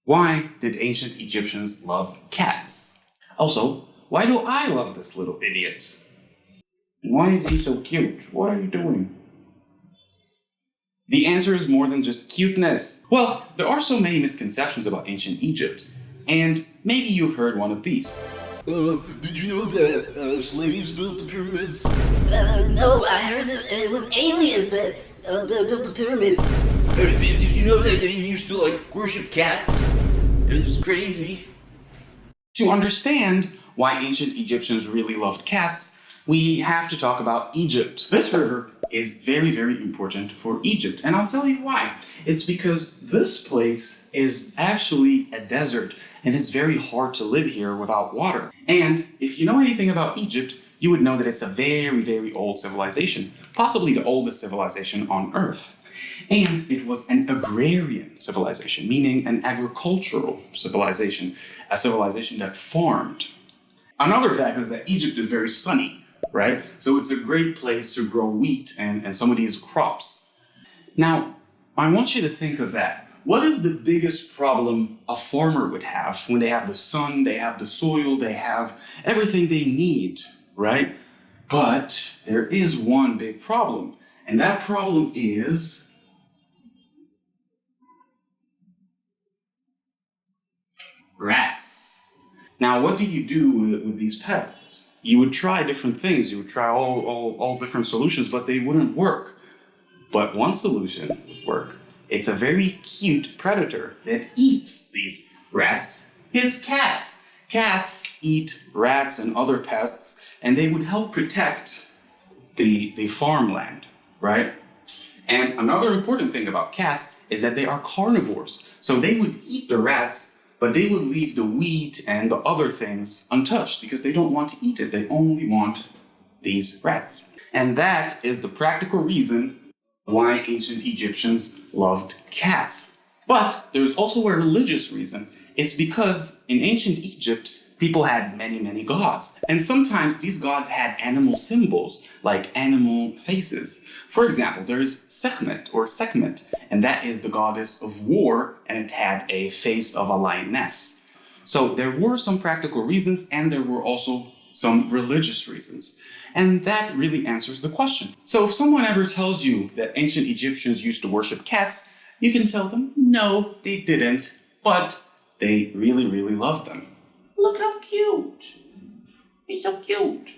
Why did ancient Egyptians love cats? Also, why do I love this little idiot? And why is he so cute? What are you doing? The answer is more than just cuteness. Well, there are so many misconceptions about ancient Egypt, and maybe you've heard one of these. Did you know that slaves built the pyramids? No, I heard it was aliens that built the pyramids. Did you know that they used to worship cats? It's crazy. To understand why ancient Egyptians really loved cats, we have to talk about Egypt. This river is very, very important for Egypt, and I'll tell you why. It's because this place is actually a desert, and it's very hard to live here without water. And if you know anything about Egypt, you would know that it's a very, very old civilization, possibly the oldest civilization on Earth. And it was an agrarian civilization, meaning an agricultural civilization, a civilization that farmed. Another fact is that Egypt is very sunny, right? So it's a great place to grow wheat and some of these crops. Now, I want you to think of that. What is the biggest problem a farmer would have when they have the sun, they have the soil, they have everything they need, right? But there is one big problem, and that problem is rats. Now, what do you do with these pests? You would try different things. You would try all different solutions, but they wouldn't work. But one solution would work. It's a very cute predator that eats these rats. It's cats. Cats eat rats and other pests, and they would help protect the farmland, right? And another important thing about cats is that they are carnivores. So they would eat the rats, but they would leave the wheat and the other things untouched because they don't want to eat it. They only want these rats. And that is the practical reason why ancient Egyptians loved cats. But there's also a religious reason. It's because in ancient Egypt, people had many, many gods. And sometimes these gods had animal symbols, like animal faces. For example, there is Sekhmet, and that is the goddess of war, and it had a face of a lioness. So there were some practical reasons, and there were also some religious reasons. And that really answers the question. So if someone ever tells you that ancient Egyptians used to worship cats, you can tell them, no, they didn't, but they really, really loved them. Look how cute. He's so cute.